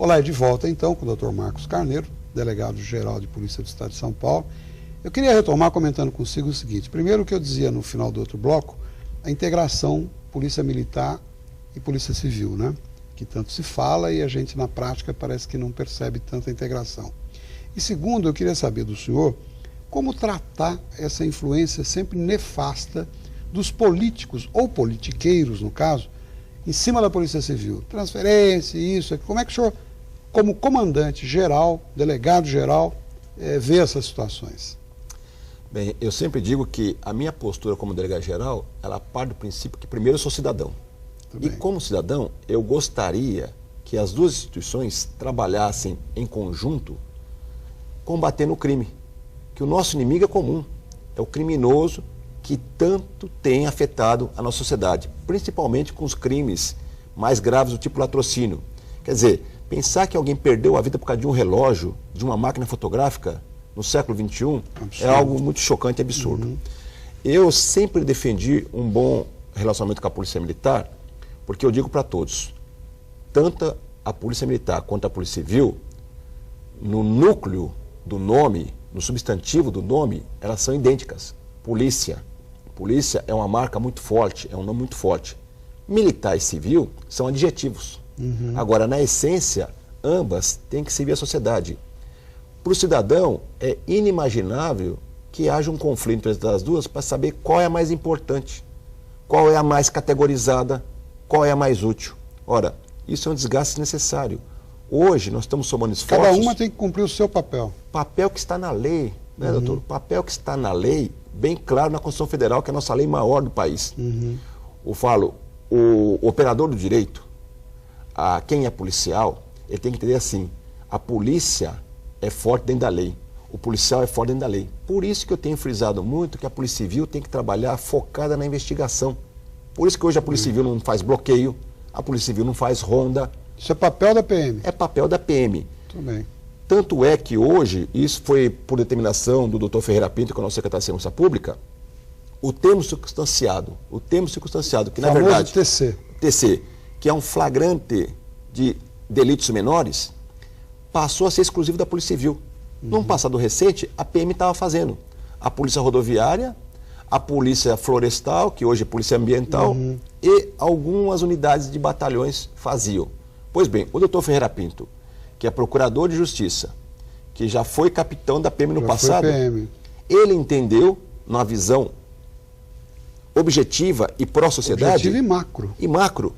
Olá, de volta então com o Dr. Marcos Carneiro, delegado-geral de Polícia do Estado de São Paulo. Eu queria retomar comentando consigo o seguinte: primeiro, o que eu dizia no final do outro bloco, a integração Polícia Militar e Polícia Civil, né? Que tanto se fala e a gente na prática parece que não percebe tanta integração. E segundo, eu queria saber do senhor como tratar essa influência sempre nefasta dos políticos, ou politiqueiros no caso, em cima da Polícia Civil. Transferência, isso, como é que o senhor, como comandante geral, delegado geral, vê essas situações? Bem, eu sempre digo que a minha postura como delegado geral, ela parte do princípio que primeiro eu sou cidadão. E como cidadão, eu gostaria que as duas instituições trabalhassem em conjunto combatendo o crime. Que o nosso inimigo é comum, é o criminoso que tanto tem afetado a nossa sociedade, principalmente com os crimes mais graves do tipo latrocínio. Quer dizer, pensar que alguém perdeu a vida por causa de um relógio, de uma máquina fotográfica, no século XXI, é algo muito chocante e absurdo. Eu sempre defendi um bom relacionamento com a Polícia Militar, porque eu digo para todos, tanto a Polícia Militar quanto a Polícia Civil, no núcleo do nome, no substantivo do nome, elas são idênticas. Polícia. Polícia é uma marca muito forte, é um nome muito forte. Militar e civil são adjetivos. Agora, na essência, ambas têm que servir à sociedade. Para o cidadão, é inimaginável que haja um conflito entre as duas para saber qual é a mais importante, qual é a mais categorizada, qual é a mais útil. Ora, isso é um desgaste necessário. Hoje, nós estamos somando esforços... Cada uma tem que cumprir o seu papel. Papel que está na lei, né, doutor? Papel que está na lei, bem claro na Constituição Federal, que é a nossa lei maior do país. Eu falo, o operador do direito, quem é policial, ele tem que entender assim, a polícia é forte dentro da lei, o policial é forte dentro da lei. Por isso que eu tenho frisado muito que a Polícia Civil tem que trabalhar focada na investigação. Por isso que hoje a Polícia Civil não faz bloqueio, a Polícia Civil não faz ronda. Isso é papel da PM? É papel da PM. Muito bem. Tanto é que hoje, isso foi por determinação do Dr. Ferreira Pinto, que é o nosso secretário de Segurança Pública, o termo circunstanciado, que na verdade... TC, que é um flagrante de delitos menores, passou a ser exclusivo da Polícia Civil. Num passado recente, a PM estava fazendo. A Polícia Rodoviária, a Polícia Florestal, que hoje é Polícia Ambiental, e algumas unidades de batalhões faziam. Pois bem, o Dr. Ferreira Pinto, que é procurador de justiça, que já foi capitão da PM no passado, ele entendeu, numa visão objetiva e pró-sociedade... Objetivo e macro.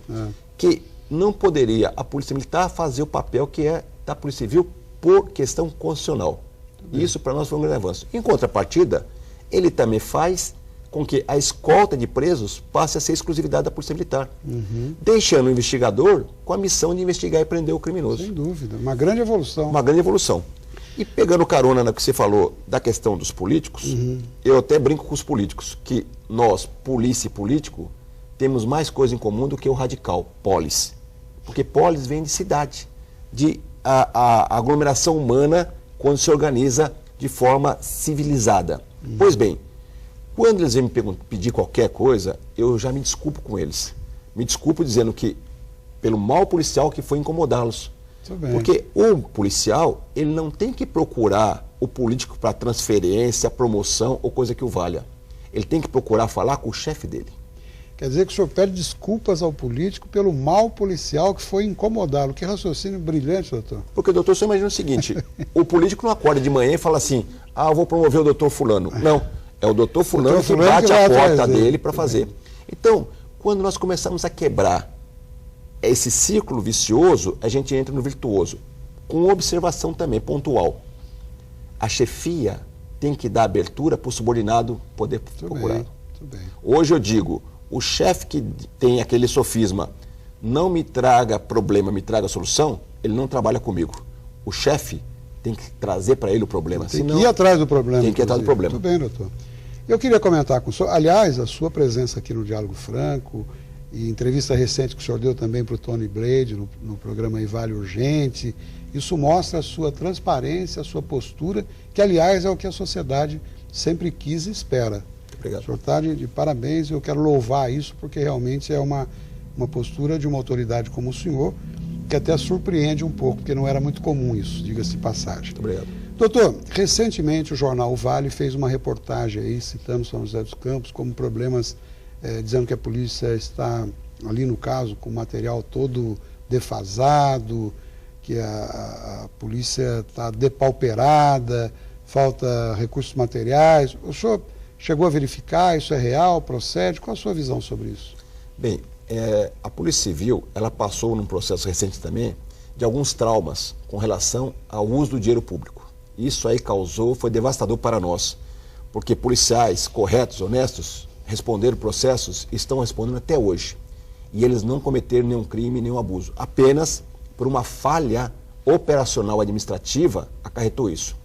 Que não poderia a Polícia Militar fazer o papel que é da Polícia Civil por questão constitucional. Isso para nós foi um grande avanço. Em contrapartida, ele também faz com que a escolta de presos passe a ser exclusividade da Polícia Militar, deixando o investigador com a missão de investigar e prender o criminoso. Sem dúvida, uma grande evolução. Uma grande evolução. E pegando carona no que você falou da questão dos políticos, eu até brinco com os políticos, que nós, polícia e político, temos mais coisa em comum do que o radical, polis. Porque polis vem de cidade, de a aglomeração humana quando se organiza de forma civilizada. Pois bem, quando eles vêm me pedir qualquer coisa, eu já me desculpo com eles. Me desculpo dizendo que, pelo mal policial que foi incomodá-los. Porque o policial, ele não tem que procurar o político para transferência, promoção ou coisa que o valha. Ele tem que procurar falar com o chefe dele. Quer dizer que o senhor pede desculpas ao político pelo mal policial que foi incomodá-lo. Que raciocínio brilhante, doutor. Porque, doutor, você imagina o seguinte, o político não acorda de manhã e fala assim, eu vou promover o doutor fulano. Não, é o doutor fulano que bate a porta dele para fazer. Então, quando nós começamos a quebrar esse círculo vicioso, a gente entra no virtuoso. Com observação também, pontual. A chefia tem que dar abertura para o subordinado poder procurar. Hoje eu digo, o chefe que tem aquele sofisma, não me traga problema, me traga solução, ele não trabalha comigo. O chefe tem que trazer para ele o problema. Tem que ir atrás do problema. Tem que ir atrás do problema. Muito bem, doutor. Eu queria comentar com o senhor, aliás, a sua presença aqui no Diálogo Franco, e entrevista recente que o senhor deu também para o Tony Blade, no programa Vale Urgente, isso mostra a sua transparência, a sua postura, que aliás é o que a sociedade sempre quis e espera. Obrigado. O senhor está de parabéns, eu quero louvar isso, porque realmente é uma postura de uma autoridade como o senhor, que até surpreende um pouco, porque não era muito comum isso, diga-se de passagem. Muito obrigado. Doutor, recentemente o jornal O Vale fez uma reportagem aí, citando São José dos Campos, como problemas, dizendo que a polícia está, ali no caso, com o material todo defasado, que a polícia está depauperada, falta recursos materiais. O senhor chegou a verificar, isso é real, procede? Qual a sua visão sobre isso? Bem, a Polícia Civil, ela passou num processo recente também de alguns traumas com relação ao uso do dinheiro público. Isso aí foi devastador para nós, porque policiais corretos, honestos, responderam processos e estão respondendo até hoje. E eles não cometeram nenhum crime, nenhum abuso. Apenas por uma falha operacional administrativa acarretou isso.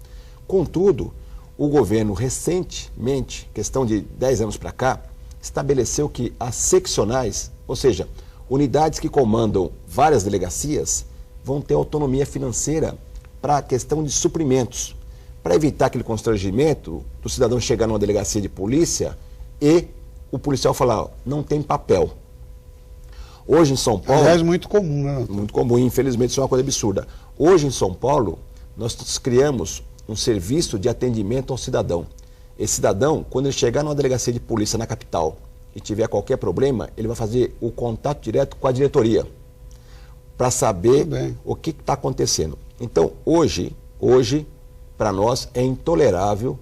Contudo, o governo recentemente, questão de 10 anos para cá, estabeleceu que as seccionais, ou seja, unidades que comandam várias delegacias, vão ter autonomia financeira para a questão de suprimentos, para evitar aquele constrangimento do cidadão chegar numa delegacia de polícia e o policial falar, não tem papel. Hoje em São Paulo... Aliás, muito comum, né? Muito comum, infelizmente isso é uma coisa absurda. Hoje em São Paulo, nós criamos um serviço de atendimento ao cidadão. Esse cidadão, quando ele chegar numa delegacia de polícia na capital e tiver qualquer problema, ele vai fazer o contato direto com a diretoria para saber o que está acontecendo. Então, hoje, para nós, é intolerável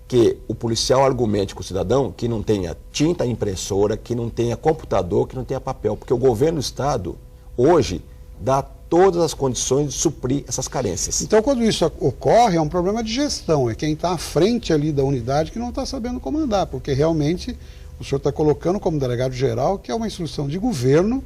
que o policial argumente com o cidadão que não tenha tinta impressora, que não tenha computador, que não tenha papel, porque o governo do Estado, hoje, dá todas as condições de suprir essas carências. Então, quando isso ocorre, é um problema de gestão, é quem está à frente ali da unidade que não está sabendo comandar, porque realmente o senhor está colocando como delegado-geral que é uma instrução de governo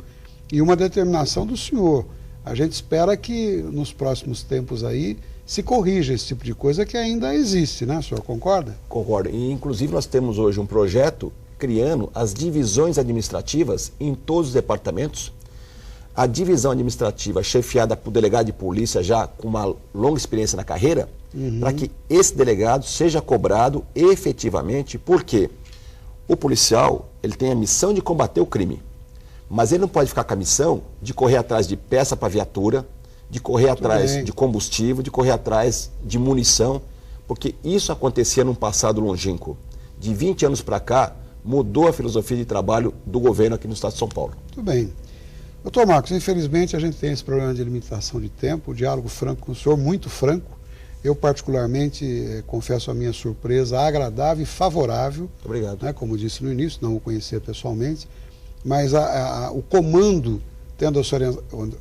e uma determinação do senhor. A gente espera que nos próximos tempos aí se corrija esse tipo de coisa que ainda existe, né? O senhor concorda? Concordo. E, inclusive, nós temos hoje um projeto criando as divisões administrativas em todos os departamentos. A divisão administrativa chefiada por delegado de polícia já com uma longa experiência na carreira, para que esse delegado seja cobrado efetivamente, porque o policial ele tem a missão de combater o crime, mas ele não pode ficar com a missão de correr atrás de peça para viatura, de correr atrás de combustível, de correr atrás de munição, porque isso acontecia num passado longínquo. De 20 anos para cá, mudou a filosofia de trabalho do governo aqui no estado de São Paulo. Muito bem. Doutor Marcos, infelizmente a gente tem esse problema de limitação de tempo, o diálogo franco com o senhor, muito franco. Eu particularmente, confesso a minha surpresa, agradável e favorável. Obrigado. Né, como disse no início, não o conhecia pessoalmente, mas o comando, tendo a sua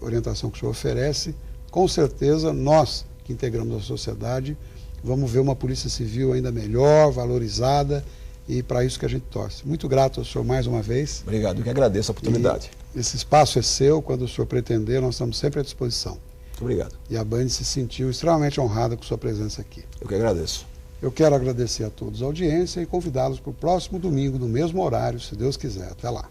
orientação que o senhor oferece, com certeza nós que integramos a sociedade vamos ver uma polícia civil ainda melhor, valorizada, e para isso que a gente torce. Muito grato ao senhor mais uma vez. Obrigado, eu que agradeço a oportunidade. E esse espaço é seu, quando o senhor pretender, nós estamos sempre à disposição. Muito obrigado. E a Band se sentiu extremamente honrada com sua presença aqui. Eu que agradeço. Eu quero agradecer a todos a audiência e convidá-los para o próximo domingo, no mesmo horário, se Deus quiser. Até lá.